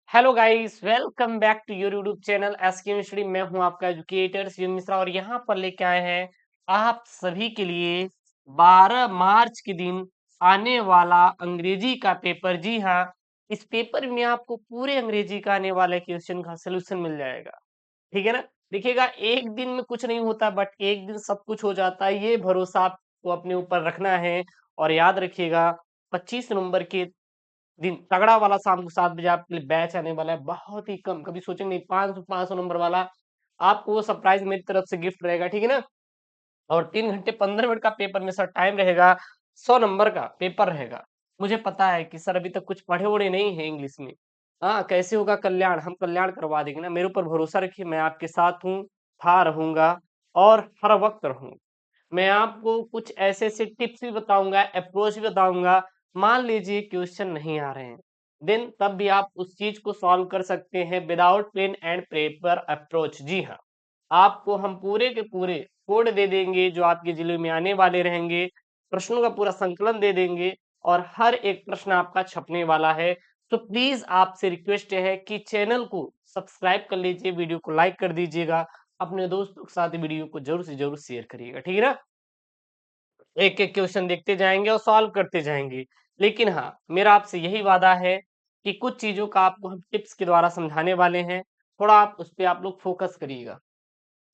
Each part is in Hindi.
Hello guys, welcome back to your YouTube channel SK study. मैं हूं आपका एजुकेटर शिव मिश्रा और यहां पर लेके आए हैं आप सभी के लिए 12 मार्च के दिन आने वाला अंग्रेजी का पेपर। जी हां, इस पेपर में आपको पूरे अंग्रेजी का आने वाले क्वेश्चन का सोल्यूशन मिल जाएगा। ठीक है ना। देखिएगा, एक दिन में कुछ नहीं होता बट एक दिन सब कुछ हो जाता है। ये भरोसा आपको अपने ऊपर रखना है और याद रखिएगा 25 नवंबर के दिन तगड़ा वाला शाम को 7 बजे आपके लिए बैच आने वाला है। बहुत ही कम, कभी सोचेंगे नहीं, 500 नंबर वाला आपको वो सरप्राइज मेरी तरफ से गिफ्ट रहेगा। ठीक है ना। और 3 घंटे 15 मिनट का पेपर में सर टाइम रहेगा। 100 नंबर का पेपर रहेगा। मुझे पता है कि सर अभी तक कुछ पढ़े वढ़े नहीं है इंग्लिश में। हाँ, कैसे होगा कल्याण, हम कल्याण करवा देंगे ना। मेरे ऊपर भरोसा रखिए, मैं आपके साथ हूँ, था, रहूंगा और हर वक्त रहूंगा। मैं आपको कुछ ऐसे ऐसे टिप्स भी बताऊंगा, अप्रोच भी बताऊंगा। मान लीजिए क्वेश्चन नहीं आ रहे हैं, देन तब भी आप उस चीज को सॉल्व कर सकते हैं without pen and paper approach. जी हाँ, आपको हम पूरे के पूरे कोड दे देंगे जो आपके जिले में आने वाले रहेंगे। प्रश्नों का पूरा संकलन दे देंगे और हर एक प्रश्न आपका छपने वाला है। तो प्लीज आपसे रिक्वेस्ट है कि चैनल को सब्सक्राइब कर लीजिए, वीडियो को लाइक कर दीजिएगा, अपने दोस्तों के साथ वीडियो को जरूर से जरूर शेयर करिएगा। ठीक है ना। एक एक क्वेश्चन देखते जाएंगे और सॉल्व करते जाएंगे। लेकिन हाँ, मेरा आपसे यही वादा है कि कुछ चीजों का आपको हम टिप्स के द्वारा समझाने वाले हैं। थोड़ा आप उस पे आप लोग फोकस करिएगा।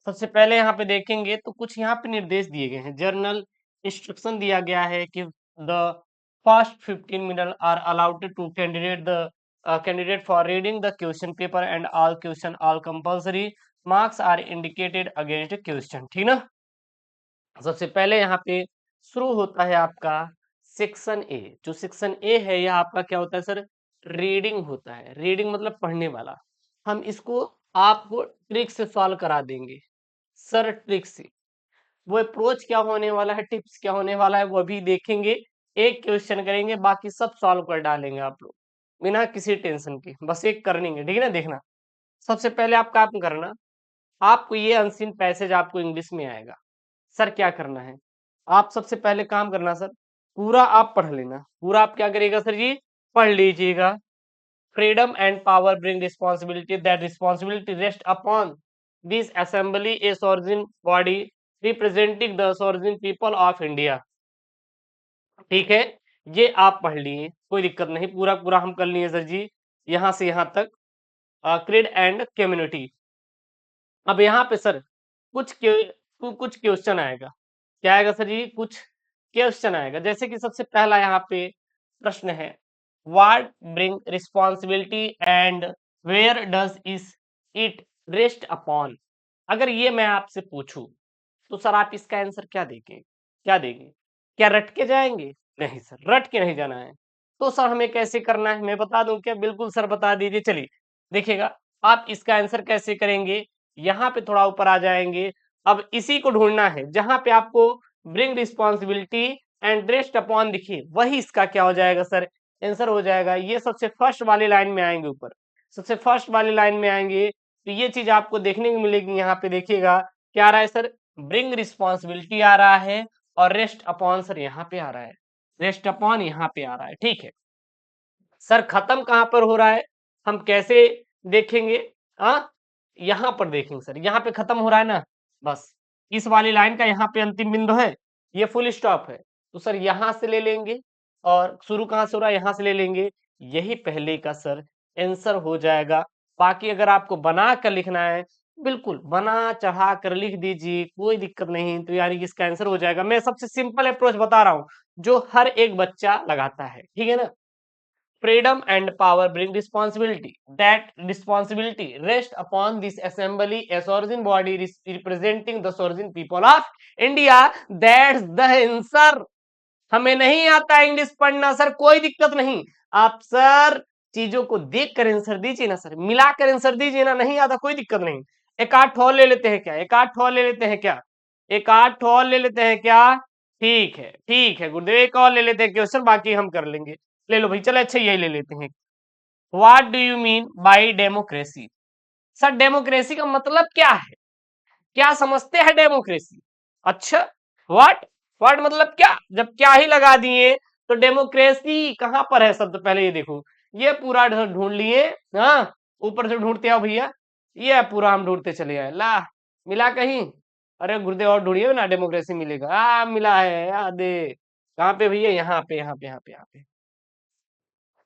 सबसे पहले यहाँ पे देखेंगे तो कुछ यहाँ पे निर्देश दिए गए हैं। जर्नल इंस्ट्रक्शन दिया गया है कि the first 15 minute are allowed to candidate for reading the question paper and all compulsory marks are indicated against question. ठीक ना। सबसे पहले यहाँ पे शुरू होता है आपका सेक्शन ए। जो सेक्शन ए है यह आपका क्या होता है सर? रीडिंग होता है। रीडिंग मतलब पढ़ने वाला। हम इसको आपको ट्रिक से सॉल्व करा देंगे सर, ट्रिक से। वो अप्रोच क्या होने वाला है, टिप्स क्या होने वाला है, वो भी देखेंगे। एक क्वेश्चन करेंगे, बाकी सब सॉल्व कर डालेंगे आप लोग बिना किसी टेंशन के। बस एक करनेंगे, ठीक है ना। देखना, सबसे पहले आप काम करना, आपको ये अनसीन पैसेज आपको इंग्लिश में आएगा। सर क्या करना है, आप सबसे पहले काम करना सर, पूरा आप पढ़ लेना। पूरा आप क्या करिएगा सर जी, पढ़ लीजिएगा। Freedom and power bring responsibility, that responsibility rest upon this assembly a sovereign body representing the sovereign people of India. ठीक है, ये आप पढ़ लिए, कोई दिक्कत नहीं। पूरा पूरा हम कर लिए सर जी, यहां से यहां तक। Creed and community. अब यहाँ पे सर कुछ क्वेश्चन आएगा। क्या आएगा सर जी? कुछ क्वेश्चन आएगा। जैसे कि सबसे पहला यहाँ पे प्रश्न है, what bring responsibility and where does is it rest upon. अगर ये मैं आपसे पूछूं तो सर आप इसका आंसर क्या देंगे? क्या देंगे? क्या रट के जाएंगे? नहीं सर, रट के नहीं जाना है। तो सर हमें कैसे करना है, मैं बता दूं क्या? बिल्कुल सर, बता दीजिए। चलिए देखिएगा, आप इसका आंसर कैसे करेंगे। यहाँ पे थोड़ा ऊपर आ जाएंगे। अब इसी को ढूंढना है जहां पे आपको bring responsibility and rest upon दिखिए, वही इसका क्या हो जाएगा सर? आंसर हो जाएगा। ये सबसे फर्स्ट वाली लाइन में आएंगे, ऊपर सबसे फर्स्ट वाली लाइन में आएंगे तो ये चीज आपको देखने को मिलेगी। यहाँ पे देखिएगा क्या आ रहा है सर, ब्रिंग रिस्पॉन्सिबिलिटी आ रहा है और रेस्ट अपॉन सर यहाँ पे आ रहा है। रेस्ट अपॉन यहाँ पे आ रहा है। ठीक है सर, खत्म कहां पर हो रहा है, हम कैसे देखेंगे? हाँ, यहां पर देखेंगे सर, यहाँ पे खत्म हो रहा है ना। बस इस वाली लाइन का यहाँ पे अंतिम बिंदु है, ये फुल स्टॉप है। तो सर यहां से ले लेंगे और शुरू कहां से हो रहा है, यहां से ले लेंगे। यही पहले का सर आंसर हो जाएगा। बाकी अगर आपको बना कर लिखना है, बिल्कुल बना चढ़ा कर लिख दीजिए, कोई दिक्कत नहीं। तो यानी कि इसका आंसर हो जाएगा। मैं सबसे सिंपल अप्रोच बता रहा हूं जो हर एक बच्चा लगाता है। ठीक है ना। Freedom and power bring responsibility. That responsibility rests upon this assembly, a sovereign body representing the sovereign people of India. That's the answer. हमें नहीं आता इंग्लिश पढ़ना सर, कोई दिक्कत नहीं। आप सर चीजों को देख कर आंसर दीजिए ना सर, मिला कर आंसर दीजिए ना। नहीं आता कोई दिक्कत नहीं। एक आठ ठोल ले लेते हैं क्या? एक आठ ठोल ले लेते हैं क्या? एक आठ ठोल ले लेते हैं क्या? ठीक है, ठीक है गुरुदेव, एक और ले लेते हैं क्वेश्चन, बाकी हम कर लेंगे। ले लो भाई, चलो अच्छा यही ले लेते हैं। What do you mean by democracy? Sir democracy का मतलब क्या है, क्या समझते हैं डेमोक्रेसी? अच्छा, व्हाट, व्हाट मतलब क्या? जब क्या ही लगा दिए तो डेमोक्रेसी कहां पर है शब्द, पहले ये देखो। ये पूरा ढूंढ लिए। हाँ, ऊपर से ढूंढते आओ भैया, ये पूरा हम ढूंढते चले आए। ला, मिला कहीं? अरे गुरुदेव और ढूंढिए ना, डेमोक्रेसी मिलेगा। मिला है, दे। कहाँ पे भैया? यहाँ पे, यहाँ पे, यहाँ पे, यहाँ पे।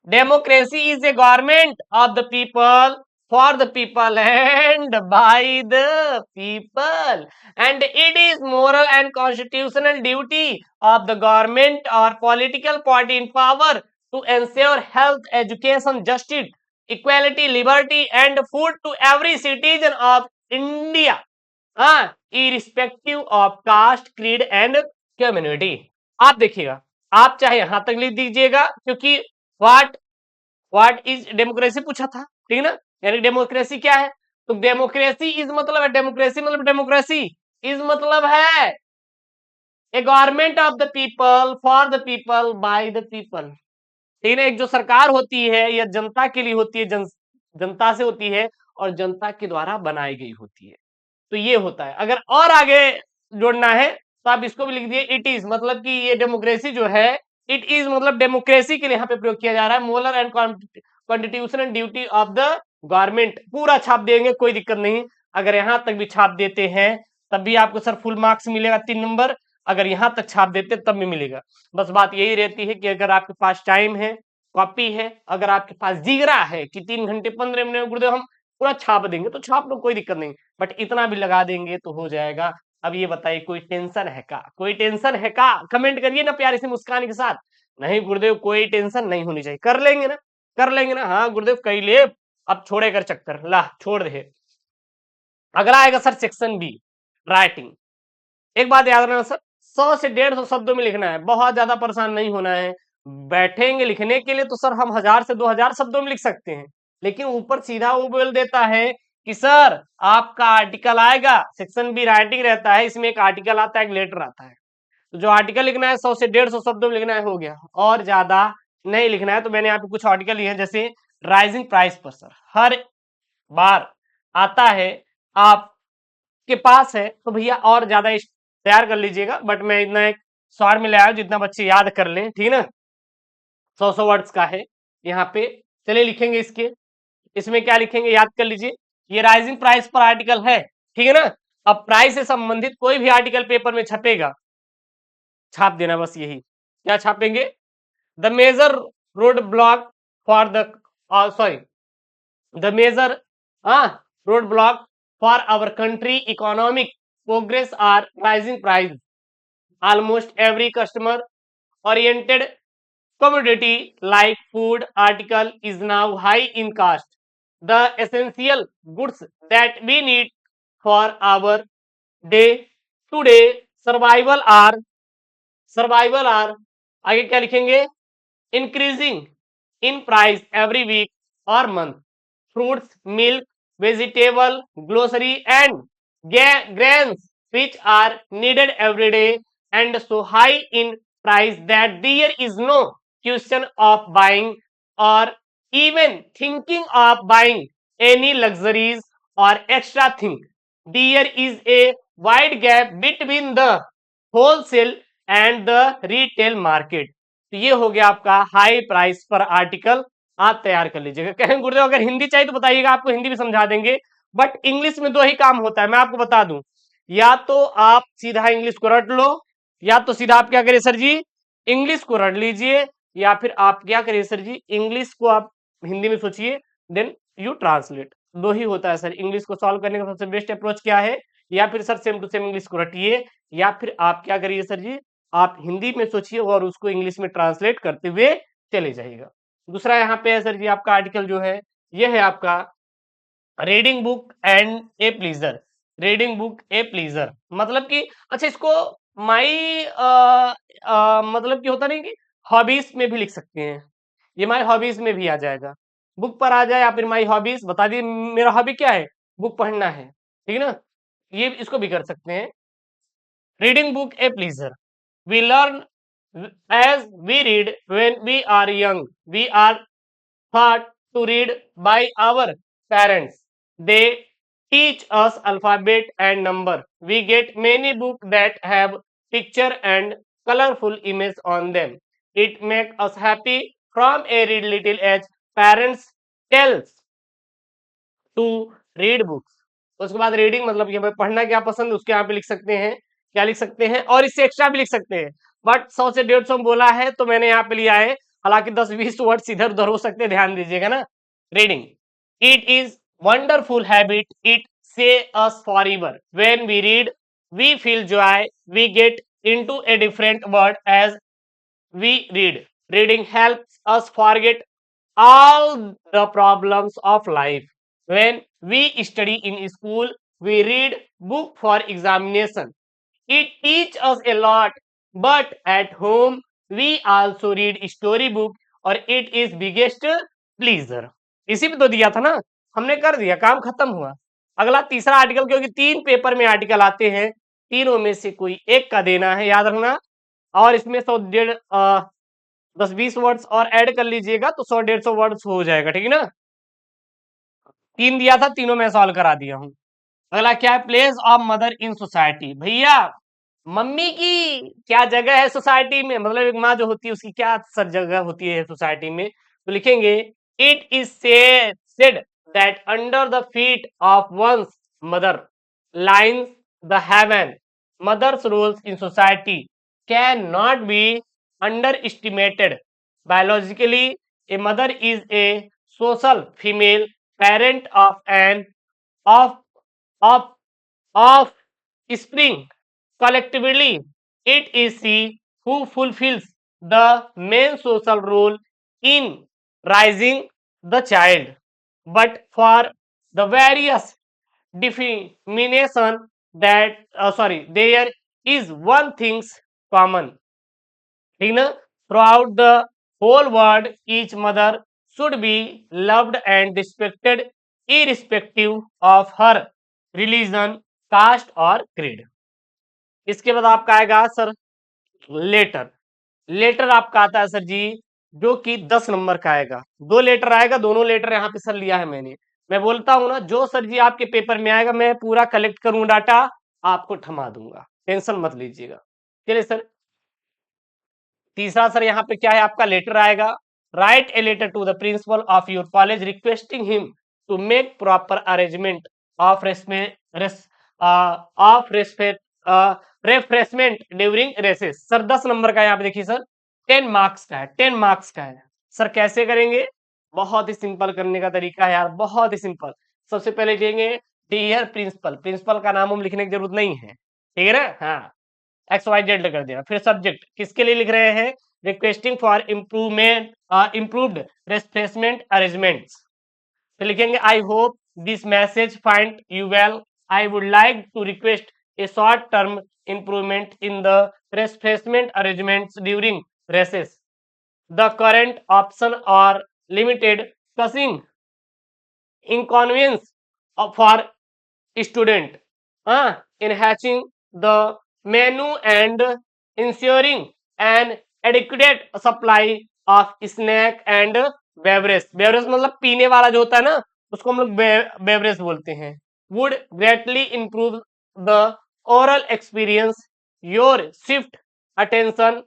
Democracy is a government of the people, for the people, and by the people. And it is moral and constitutional duty of the government or political party in power to ensure health, education, justice, equality, liberty, and food to every citizen of India, irrespective of caste, creed, and community. आप देखिएगा, आप चाहे यहां तक लिख दीजिएगा, क्योंकि व्हाट व्हाट इज डेमोक्रेसी पूछा था, ठीक है ना। यानी डेमोक्रेसी क्या है? तो डेमोक्रेसी इज मतलब है, डेमोक्रेसी मतलब डेमोक्रेसी इज मतलब है a government of the people, for the people, by the people. ठीक है ना। एक जो सरकार होती है यह जनता के लिए होती है, जनता से होती है और जनता के द्वारा बनाई गई होती है। तो ये होता है। अगर और आगे जोड़ना है तो आप इसको भी लिख दिए इट इज, मतलब कि ये डेमोक्रेसी जो है, इट इज मतलब डेमोक्रेसी के लिए यहाँ पे प्रयोग किया जा रहा है। Moral and constitutional duty of the government, पूरा छाप देंगे, कोई दिक्कत नहीं। अगर यहां तक भी छाप देते हैं तब भी आपको सर फुल मार्क्स मिलेगा, 3 नंबर। अगर यहां तक छाप देते तब भी मिलेगा। बस बात यही रहती है कि अगर आपके पास टाइम है, कॉपी है, अगर आपके पास जिगरा है कि 3 घंटे 15 मिनट में गुरुदेव हम पूरा छाप देंगे, तो छाप लो, कोई दिक्कत नहीं। बट इतना भी लगा देंगे तो हो जाएगा। अब ये बताइए, कोई टेंशन है का? कोई टेंशन है का? कमेंट करिए ना प्यारी सी मुस्कान के साथ। नहीं गुरुदेव कोई टेंशन नहीं होनी चाहिए, कर लेंगे ना, कर लेंगे ना। हाँ गुरुदेव कई ले, अब छोड़े कर चक्कर, ला छोड़ दे। अगला आएगा सर सेक्शन बी, राइटिंग। एक बात याद रखना सर, 100 से 150 शब्दों में लिखना है, बहुत ज्यादा परेशान नहीं होना है। बैठेंगे लिखने के लिए तो सर हम 1000 से 2000 शब्दों में लिख सकते हैं, लेकिन ऊपर सीधा वो बोल देता है कि सर आपका आर्टिकल आएगा। सेक्शन बी राइटिंग रहता है, इसमें एक आर्टिकल आता है, एक लेटर आता है। तो जो आर्टिकल लिखना है 100 से 150 शब्दों में लिखना है, हो गया, और ज्यादा नहीं लिखना है। तो मैंने यहाँ पे कुछ आर्टिकल लिए हैं, जैसे राइजिंग प्राइस पर सर हर बार आता है, आपके पास है तो भैया और ज्यादा तैयार कर लीजिएगा। बट मैं इतना एक शॉर्ट में ले आया जितना बच्चे याद कर लें, ठीक है ना। 100 वर्ड्स का है यहाँ पे। चलिए लिखेंगे इसके, इसमें क्या लिखेंगे याद कर लीजिए। ये राइजिंग प्राइस पर आर्टिकल है, ठीक है ना। अब प्राइस से संबंधित कोई भी आर्टिकल पेपर में छपेगा, छाप देना बस यही। क्या छापेंगे? The major road block for the sorry the major road block for our country economic progress are rising price. Almost every customer oriented commodity like food article is now high in cost. The essential goods that we need for our day to day survival are आगे क्या लिखेंगे? increasing in price every week or month. Fruits, milk, vegetable, grocery and grains which are needed every day and so high in price that there is no question of buying or even thinking of buying any luxuries or extra thing. There is a wide gap between the wholesale and the retail market. तो ये हो गया आपका हाई प्राइस पर आर्टिकल, आप तैयार कर लीजिएगा। कहें गुरुदेव अगर हिंदी चाहिए तो बताइएगा, आपको हिंदी भी समझा देंगे। बट इंग्लिश में दो ही काम होता है, मैं आपको बता दूं। या तो आप सीधा इंग्लिश को रट लो, या तो सीधा आप क्या करिए सर जी, इंग्लिश को रट लीजिए, या फिर आप क्या करिए सर जी, इंग्लिश को आप हिंदी में सोचिए, देन यू ट्रांसलेट। दो ही होता है सर। इंग्लिश को सॉल्व करने का सबसे बेस्ट अप्रोच क्या है? या फिर sir same to same English को रटिए, या फिर आप क्या करिए सर जी, आप हिंदी में सोचिए और उसको इंग्लिश में ट्रांसलेट करते हुए चले जाइएगा। दूसरा यहाँ पे है सर जी आपका आर्टिकल जो है, ये है आपका reading book and A pleaser. Reading book A pleaser मतलब कि, अच्छा इसको माई मतलब कि होता नहीं कि हॉबीज में भी लिख सकते हैं, ये माई हॉबीज में भी आ जाएगा। बुक पर आ जाए या फिर माई हॉबीज, बता दिए मेरा हॉबी क्या है, बुक पढ़ना है, ठीक है ना। ये इसको भी कर सकते हैं। Reading book A pleaser, we learn as we read. When we are young, we are taught to read by our parents. They teach us alphabet and number. We get many books that have picture and colorful image on them. It makes us happy from a little age. Parents tells to read books. उसके बाद रीडिंग मतलब कि हमें पढ़ना क्या पसंद है उसके यहाँ पे लिख सकते हैं, क्या लिख सकते हैं, और इससे एक्स्ट्रा भी लिख सकते हैं, बट 100 से 150 बोला है तो मैंने यहाँ पे लिया है, हालांकि 10-20 वर्ड्स इधर उधर हो सकते हैं, ध्यान दीजिएगा ना। Reading, it is wonderful habit, it say us forever, when we read we feel joy, we get into a different world as we read, reading helps us forget all the problems of life. When we study in school, we read book for examination. It teaches us a lot, but at home we also read story book और it is biggest pleasure. इसी पे तो दिया था ना, हमने कर दिया, काम खत्म हुआ। अगला तीसरा आर्टिकल, क्योंकि 3 पेपर में आर्टिकल आते हैं, तीनों में से कोई एक का देना है, याद रखना। और इसमें 10-20 वर्ड्स और ऐड कर लीजिएगा तो 100-150 वर्ड्स हो जाएगा, ठीक है ना। 3 दिया था, तीनों में सॉल्व करा दिया हूं। अगला क्या है, place of mother in society. भैया मम्मी की क्या जगह है सोसाइटी में, मतलब एक माँ जो होती है उसकी क्या सर जगह होती है सोसाइटी में, तो लिखेंगे it is said that under the feet of one's mother lines the heaven, mothers roles in society can not be underestimated. Biologically, a mother is a social female parent of an of of of spring. Collectively, it is she who fulfills the main social role in raising the child. But for the various definition that there is one things common, ठीक ना, throughout the whole world each mother should be loved and respected irrespective of her religion, caste और क्रीड। इसके बाद आपका आएगा सर लेटर। लेटर आपका आता है सर जी जो कि 10 नंबर का आएगा, 2 लेटर आएगा, दोनों लेटर यहाँ पे सर लिया है मैंने। मैं बोलता हूं ना जो सर जी आपके पेपर में आएगा मैं पूरा कलेक्ट करूंगा डाटा, आपको थमा दूंगा, टेंशन मत लीजिएगा। चलिए सर, तीसरा सर यहाँ पे क्या है आपका लेटर आएगा, write a letter to the principal of your college requesting him to make proper arrangement of refreshment during recess. Sir 10 number का यहाँ पे देखिए सर 10 मार्क्स का है, 10 मार्क्स का है। सर कैसे करेंगे, बहुत ही सिंपल करने का तरीका है यार, बहुत ही सिंपल। सबसे पहले लिखेंगे डियर प्रिंसिपल, प्रिंसिपल का नाम हम लिखने की जरूरत नहीं है, ठीक है ना, हाँ XYZ कर दिया। फिर सब्जेक्ट किसके लिए लिख रहे हैं, requesting for improved refreshment arrangements. फिर लिखेंगे I hope this message find you well, I would like to request a short term improvement in the refreshment arrangements during recess, the current option are limited causing inconvenience for student in hatching the menu and ensuring an adequate supply of snack and beverage। beverage मतलब पीने वाला जो होता है ना उसको हम लोग beverage बोलते हैं। would greatly improve the oral experience, your swift attention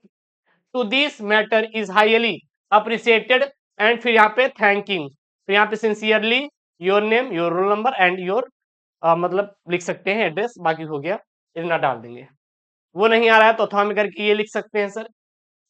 to this matter is highly appreciated, and फिर यहाँ पे thanking, तो यहाँ पे sincerely your name your roll number and your मतलब लिख सकते हैं एड्रेस, बाकी हो गया इतना डाल देंगे। वो नहीं आ रहा है तो अथवा में करके ये लिख सकते हैं सर।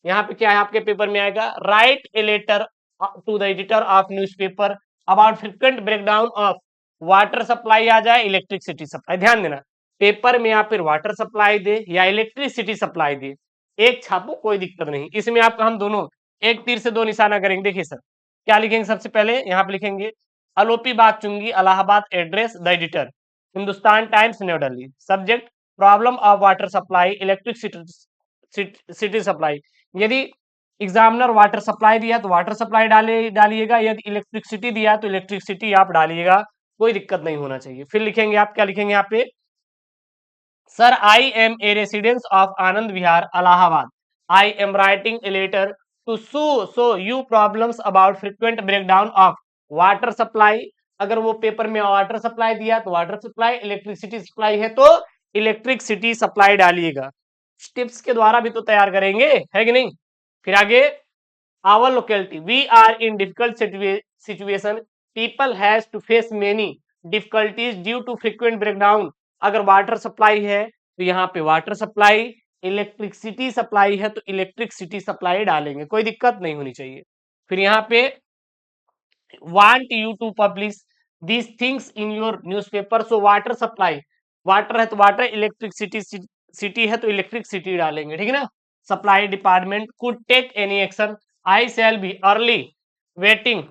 यहाँ पे क्या है आपके पेपर में आएगा, write a letter to the editor of newspaper about frequent breakdown of water supply आ जाए इलेक्ट्रिसिटी सप्लाई। ध्यान देना पेपर में आप फिर वाटर सप्लाई दे या इलेक्ट्रिसिटी सप्लाई दे, एक छापो कोई दिक्कत नहीं, इसमें आपका हम दोनों एक तीर से दो निशाना करेंगे। देखिए सर क्या लिखेंगे, सबसे पहले यहाँ पे लिखेंगे अलोपी बाग चुंगी Allahabad, address the editor Hindustan times new Delhi, subject problem of water supply electricity supply. यदि एग्जामिनर वाटर सप्लाई दिया तो वाटर सप्लाई डालिएगा, यदि इलेक्ट्रिसिटी दिया तो इलेक्ट्रिसिटी आप डालिएगा, कोई दिक्कत नहीं होना चाहिए। फिर लिखेंगे आप क्या लिखेंगे यहाँ पे, sir I am a residence of Anand Vihar Allahabad, I am writing a letter to so you problems about frequent breakdown of water supply. अगर वो पेपर में वाटर सप्लाई दिया तो वाटर सप्लाई, इलेक्ट्रिसिटी सप्लाई है तो इलेक्ट्रिसिटी सप्लाई डालिएगा। स्टेप्स के द्वारा भी तो तैयार करेंगे, है कि नहीं। फिर आगे our locality, we are in difficult situation, people has to face many difficulties due to frequent breakdown. अगर वाटर सप्लाई है तो यहाँ पे वाटर सप्लाई, इलेक्ट्रिसिटी सप्लाई है तो इलेक्ट्रिसिटी सप्लाई डालेंगे, कोई दिक्कत नहीं होनी चाहिए। फिर यहाँ पे want you to publish these things in your newspaper, so water supply, water है तो वाटर, इलेक्ट्रिसिटी सिटी है तो इलेक्ट्रिसिटी डालेंगे, ठीक है ना। Supply department could take any action, I shall be early waiting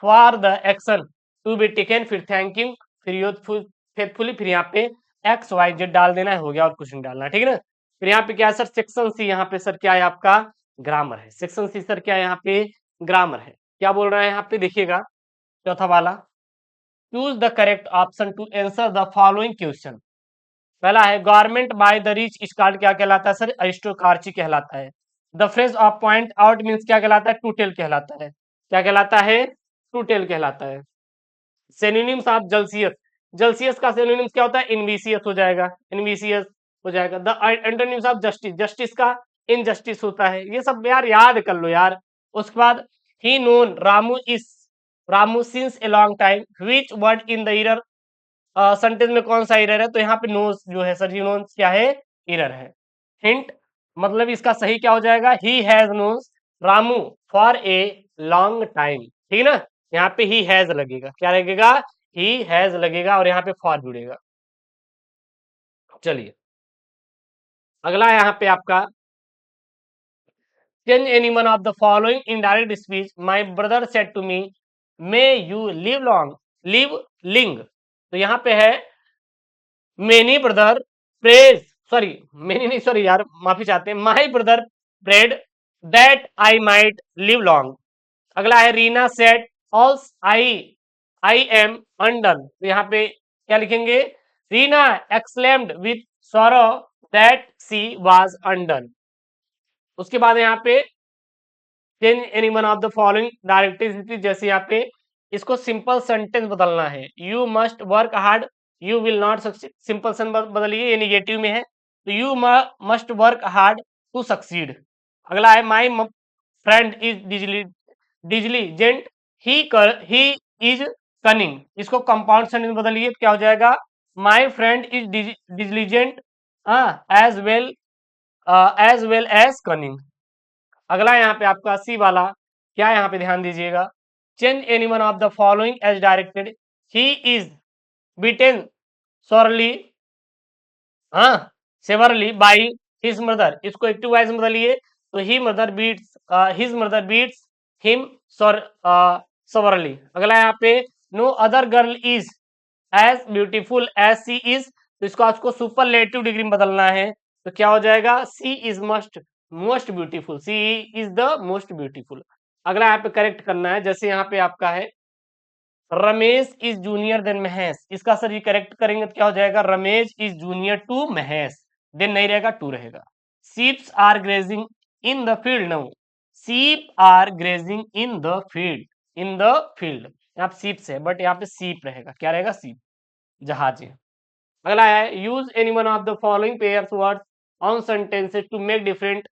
for the action to be taken, फिर थैंक यू, फिर फेथफुली, फिर यहाँ पे एक्स वाई जेड डाल देना है, हो गया और कुछ नहीं डालना, ठीक है ना। फिर यहाँ पे क्या है सर, सेक्शन सी, यहाँ पे सर क्या है आपका ग्रामर है। सेक्शन सी सर क्या है यहाँ पे ग्रामर है। क्या बोल रहा है यहाँ पे देखिएगा, चौथा वाला, choose the correct option to answer the following question. पहला है government by the rich start क्या कहलाता है सर, अरिस्टोक्रेसी कहलाता है। The phrase of point out means क्या कहलाता है, टू टेल कहलाता है। क्या कहलाता है, टू टेल कहलाता है। सिनोनिम्स ऑफ जलसियस, जलसियस का सिनोनिम्स क्या होता है, इनविसियस हो जाएगा, इनविसियस हो जाएगा। The antonyms of justice, justice का इनजस्टिस होता है। ये सब यार याद कर लो यार। उसके बाद ही known Ramu is Ramu since a long time, which word in the error, sentence में कौन सा एरर है, तो यहाँ पे नोस जो है सर, नोन क्या है, एरर है। हिंट मतलब इसका सही क्या हो जाएगा, he has knowns Ramu for a long time, ठीक है ना। यहाँ पे ही हैज लगेगा, क्या लगेगा, ही हैज लगेगा और यहाँ पे फॉर जुड़ेगा। चलिए अगला है यहाँ पे आपका, change any one of the following in direct speech, my brother said to me may you live long, live long, तो यहाँ पे है many brother prays, sorry many नहीं, सॉरी यार माफी चाहते हैं, my brother prayed that I might live long. अगला है Reena said alas I am undone, तो यहाँ पे क्या लिखेंगे, Reena exclaimed with sorrow that she was undone. उसके बाद यहाँ पे change any one of the following directivity, जैसे यहाँ पे इसको सिंपल सेंटेंस बदलना है, you must work hard you will not succeed, simple sentence बदलिए, ये निगेटिव में है तो you must work hard to succeed. अगला है my friend is diligent he is cunning, इसको कंपाउंड सेंटेंस बदलिए तो क्या हो जाएगा, my friend is diligent as well as cunning. अगला यहाँ पे आपका सी वाला, क्या यहाँ पे ध्यान दीजिएगा, change any one of the following as directed, he is beaten sorely, हाँ सेवरली बाई हिज मदर, इसको एक्टिव वॉइस में बदलिए तो he mother beats his mother beats him sorely. अगला यहाँ पे no other girl is as beautiful as she is, तो इसको आपको सुपरलेटिव डिग्री में बदलना है तो क्या हो जाएगा, she is most beautiful, she is the most beautiful. अगला यहाँ पे करेक्ट करना है, जैसे यहाँ पे आपका है Ramesh is junior then Mahesh, इसका सर ये करेक्ट करेंगे तो क्या हो जाएगा, Ramesh is junior to Mahesh, then नहीं रहेगा टू रहेगा। Sheeps are grazing in the field, no sheep are grazing in the field, यहाँ पे सीप्स है बट यहाँ पे सीप रहेगा, क्या रहेगा, सीप, जहाज है। अगला है use any one of the following pairs words on sentences to make different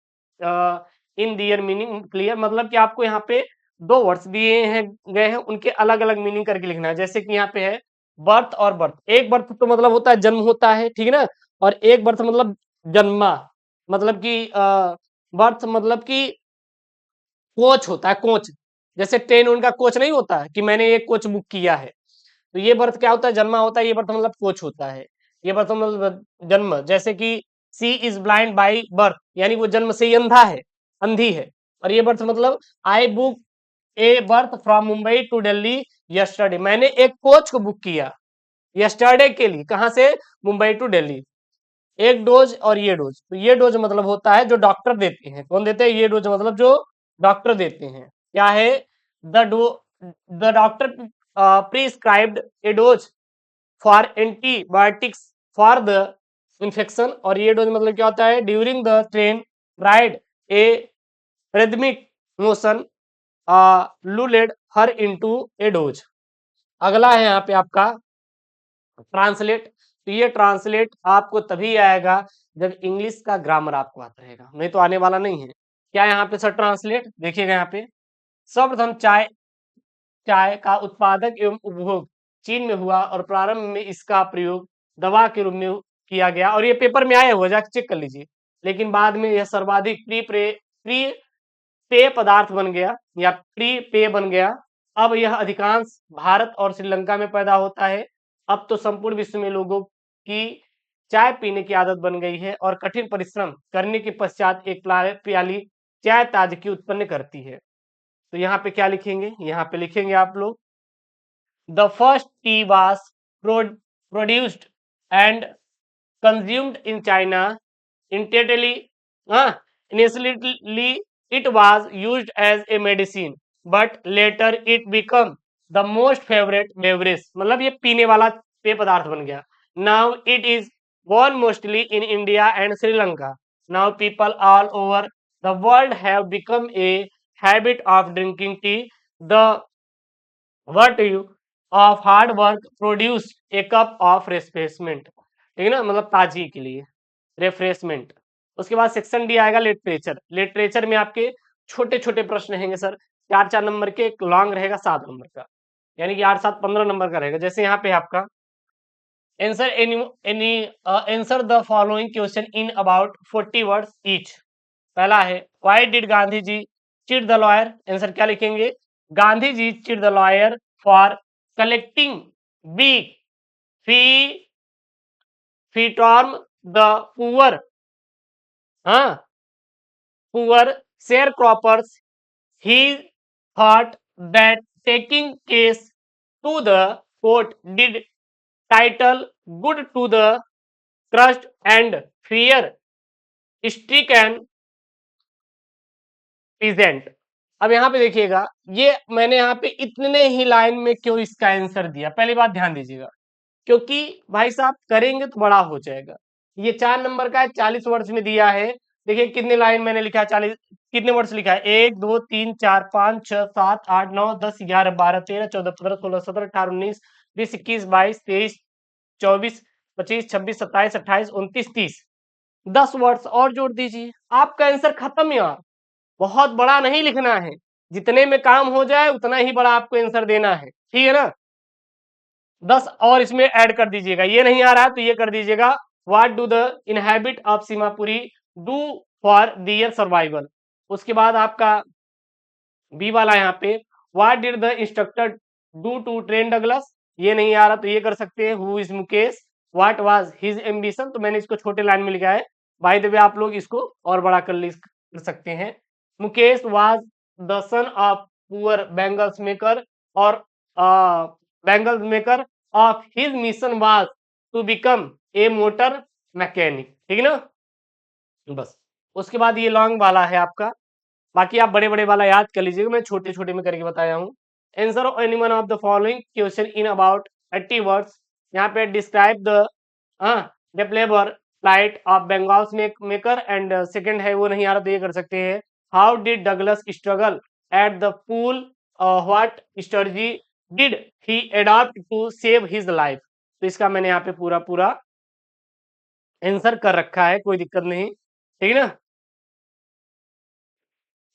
in their meaning clear, मतलब कि आपको यहाँ पे दो वर्ड्स दिए हैं गए हैं, उनके अलग अलग मीनिंग करके लिखना है। जैसे कि यहाँ पे है बर्थ और बर्थ, एक बर्थ तो मतलब होता है जन्म होता है, ठीक है ना, और एक बर्थ मतलब जन्मा, मतलब कि बर्थ मतलब कि कोच होता है, कोच, जैसे ट्रेन उनका कोच नहीं होता है कि मैंने एक कोच बुक किया है, तो ये बर्थ क्या होता है, जन्मा होता है, ये बर्थ मतलब कोच होता है, ये बर्थ मतलब जन्म। जैसे कि सी इज ब्लाइंड बाई बर्थ, यानी वो जन्म से ही अंधा है, अंधी है, और ये बर्थ मतलब I book a berth from Mumbai to Delhi yesterday, मैंने एक कोच को बुक किया यस्टरडे के लिए, कहां से, मुंबई टू दिल्ली। एक डोज और ये डोज, तो ये डोज मतलब होता है जो डॉक्टर देते हैं, कौन देते हैं, ये डोज मतलब जो डॉक्टर देते हैं, क्या है, the doctor prescribed a dose for antibiotics for the infection, और ये डोज मतलब क्या होता है, during the train ride a rhythmic motion lulled her into a doze. अगला है यहाँ पे आपका ट्रांसलेट, तो ये ट्रांसलेट आपको तभी आएगा जब इंग्लिश का ग्रामर आपको आता रहेगा, नहीं तो आने वाला नहीं है। क्या यहाँ पे सर ट्रांसलेट देखिएगा यहाँ पे, सर्वप्रथम चाय चाय का उत्पादक एवं उपभोग चीन में हुआ और प्रारंभ में इसका प्रयोग दवा के रूप में किया गया, और ये पेपर में आया हुआ, जाके चेक कर लीजिए। लेकिन बाद में यह सर्वाधिक प्रिय पेय पदार्थ बन गया या प्रिय पेय बन गया। अब यह अधिकांश भारत और श्रीलंका में पैदा होता है। अब तो संपूर्ण विश्व में लोगों की चाय पीने की आदत बन गई है और कठिन परिश्रम करने के पश्चात एक प्याली चाय ताजगी उत्पन्न करती है। तो यहाँ पे क्या लिखेंगे, यहाँ पे लिखेंगे आप लोग, the first tea was produced and consumed in China. Initially, initially it was used as a medicine, but later it became the most favorite beverage. मतलब ये पीने वाला पेय पदार्थ बन गया। Now it is born mostly in India and Sri Lanka. Now people all over the world have become a habit of drinking tea. The virtue of hard work produce a cup of refreshment. ठीक है ना, मतलब ताजगी के लिए रिफ्रेशमेंट। उसके बाद सेक्शन डी आएगा लिटरेचर। लिटरेचर में आपके छोटे छोटे प्रश्न रहेंगे सर, 4-4 नंबर के, एक लॉन्ग रहेगा 7 नंबर का, यानी कि 8-7 15 नंबर का रहेगा। जैसे यहाँ पे आपका answer the following question in about 40 words each. पहला है, why did Gandhi ji chide the lawyer. Answer क्या लिखेंगे, Gandhi ji chide the lawyer for collecting big fee from the poor sharecroppers. He thought that taking case to the court did title good to the crushed and fear stricken peasant. अब यहाँ पे देखिएगा, ये मैंने यहाँ पे इतने ही लाइन में क्यों इसका आंसर दिया, पहली बात ध्यान दीजिएगा, क्योंकि भाई साहब करेंगे तो बड़ा हो जाएगा। ये 4 नंबर का है, 40 वर्ड्स में दिया है। देखिए कितने लाइन मैंने लिखा है, 40 कितने वर्ड्स लिखा है, 1 2 3 4 5 6 7 8 9 10 11 12 13 14 15 16 17 18 19 20 21 22 23 24 25 26 27 28 29 30, 10 वर्ड्स और जोड़ दीजिए, आपका आंसर खत्म यार। बहुत बड़ा नहीं लिखना है, जितने में काम हो जाए उतना ही बड़ा आपको आंसर देना है, ठीक है ना। 10 और इसमें ऐड कर दीजिएगा, ये नहीं आ रहा तो ये कर दीजिएगा, what do the inhabit of Seemapuri do for their survival. उसके बाद आपका बी वाला यहाँ पे, what did the instructor do to train Douglas. ये नहीं आ रहा तो ये कर सकते हैं, who is Mukesh, what was his ambition. तो मैंने इसको छोटे लाइन में लिखा है, बाय द वे आप लोग इसको और बड़ा कर सकते हैं। Mukesh was the son of poor bangles maker, और bangles maker of his mission was to become a motor mechanic, ठीक है ना। बस उसके बाद ये लॉन्ग वाला है आपका, बाकी आप बड़े बड़े वाला याद कर लीजिएगा, मैं छोटे छोटे में करके बताया हूँ। Answer of any one of the following question in about 80 words. यहाँ पे describe the deplorable plight of bangles maker, and second है वो नहीं आ रहा तो ये कर सकते हैं, how did Douglas struggle at the pool, what strategy did he adopt to save his life. तो इसका मैंने यहाँ पे पूरा पूरा आंसर कर रखा है, कोई दिक्कत नहीं, ठीक है ना।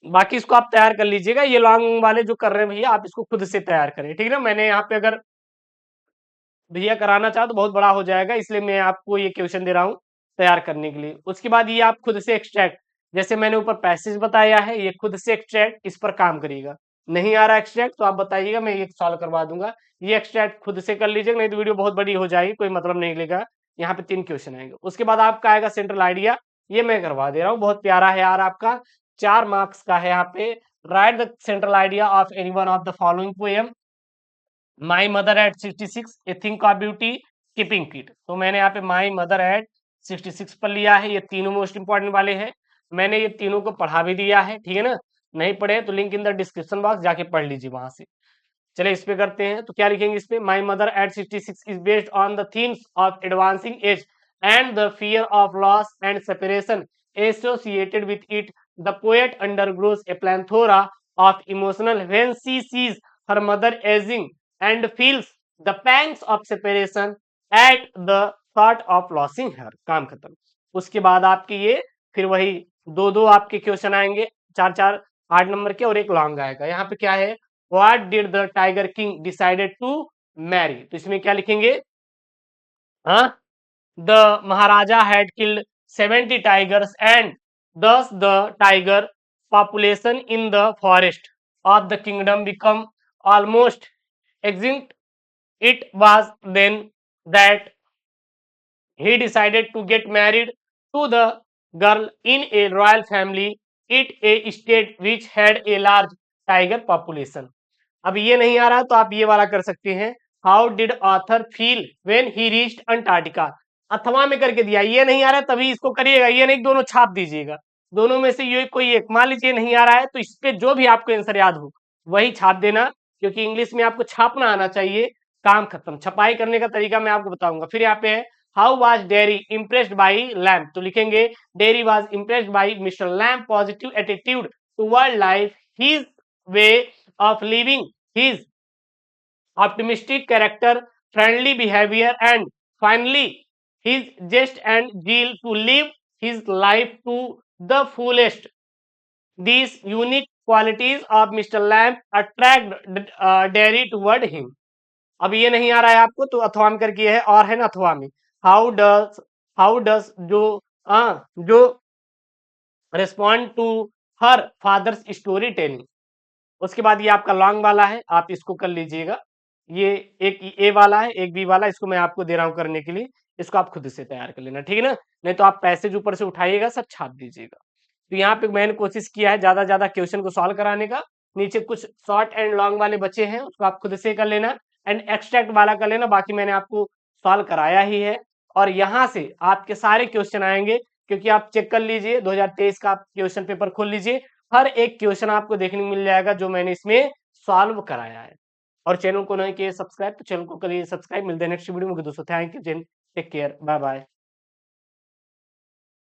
बाकी इसको आप तैयार कर लीजिएगा, ये लॉन्ग वाले जो कर रहे हैं भैया आप इसको खुद से तैयार करें, ठीक है ना। मैंने यहाँ पे अगर भैया कराना चाहो तो बहुत बड़ा हो जाएगा, इसलिए मैं आपको ये क्वेश्चन दे रहा हूँ तैयार करने के लिए। उसके बाद ये आप खुद से एक्सट्रैक्ट, जैसे मैंने ऊपर पैसेज बताया है, ये खुद से एक्सट्रैक्ट इस पर काम करिएगा। नहीं आ रहा एक्सट्रैक्ट तो आप बताइएगा, मैं ये सॉल्व करवा दूंगा। ये एक्सट्रैक्ट खुद से कर लीजिएगा, नहीं तो वीडियो बहुत बड़ी हो जाएगी, कोई मतलब नहीं लेगा। यहाँ पे 3 क्वेश्चन आएंगे। उसके बाद आपका आएगा सेंट्रल आइडिया, ये मैं करवा दे रहा हूँ, बहुत प्यारा है यार आपका, 4 मार्क्स का है। यहाँ पे right the central idea of any one of the following poem. My mother at 66 A think of beauty keeping kit. तो मैंने यहाँ पे माई मदर एट 66 पर लिया है, ये तीनों मोस्ट इंपॉर्टेंट वाले हैं, मैंने ये तीनों को पढ़ा भी दिया है, ठीक है ना। नहीं पढ़े तो link in the description box जाके पढ़ लीजिए वहां से। चलिए इस पे करते हैं, तो क्या लिखेंगे इस पे, my mother at 66 is based on the themes of advancing age and the fear of loss and separation associated with it. The poet undergoes a plethora of emotional when she sees her mother ageing and feels the pangs of separation at the thought of losing her। काम खत्म। उसके बाद आपके ये फिर वही 2-2 आपके क्वेश्चन आएंगे, 4-4 8 नंबर के, और एक लॉन्ग आएगा। यहाँ पे क्या है, what did the tiger king decided to marry, तो इसमें क्या लिखेंगे, हाँ, the Maharaja had killed 70 tigers and thus the tiger population in the forest of the kingdom become almost extinct. It was then that he decided to get married to the girl in a royal family in a state which had a large tiger population. अब ये नहीं आ रहा तो आप ये वाला कर सकते हैं, how did author feel when he reached Antarctica, अथवा में करके दिया, ये नहीं आ रहा है तभी इसको करिएगा, ये नहीं दोनों छाप दीजिएगा, दोनों में से ये कोई एक, मान लीजिए नहीं आ रहा है तो इस पे जो भी आपको आंसर याद हो वही छाप देना, क्योंकि इंग्लिश में आपको छापना आना चाहिए, काम खत्म। छपाई करने का तरीका मैं आपको बताऊंगा। फिर यहाँ पे है, how was dairy impressed by lamp, तो लिखेंगे dairy was impressed by mister lamp positive attitude toward life, his way of living, his optimistic character, friendly behavior, and finally his zest and zeal to live his life to the fullest. These unique qualities of Mr. Lamb attract Derry toward him. अब ये नहीं आ रहा है आपको तो अथवा में करके है, और है ना अथवा में, how does Jo respond to her father's story telling. उसके बाद ये आपका लॉन्ग वाला है, आप इसको कर लीजिएगा, ये एक ए वाला है, एक बी वाला, इसको मैं आपको दे रहा हूं करने के लिए, इसको आप खुद से तैयार कर लेना, ठीक है ना, नहीं तो आप पैसेज ऊपर से उठाइएगा, सब छाप दीजिएगा। तो यहाँ पे मैंने कोशिश किया है ज्यादा ज्यादा क्वेश्चन को सॉल्व कराने का, नीचे कुछ शॉर्ट एंड लॉन्ग वाले बचे हैं उसको आप खुद से कर लेना, एंड एक्सट्रैक्ट वाला कर लेना, बाकी मैंने आपको सॉल्व कराया ही है। और यहाँ से आपके सारे क्वेश्चन आएंगे, क्योंकि आप चेक कर लीजिए 2023 का आप क्वेश्चन पेपर खोल लीजिए, हर एक क्वेश्चन आपको देखने को मिल जाएगा जो मैंने इसमें सॉल्व कराया है। और चैनल को नहीं किए सब्सक्राइब तो चैनल को करिए सब्सक्राइब। मिलते हैं नेक्स्ट वीडियो में दोस्तों, thank you, take care, bye bye.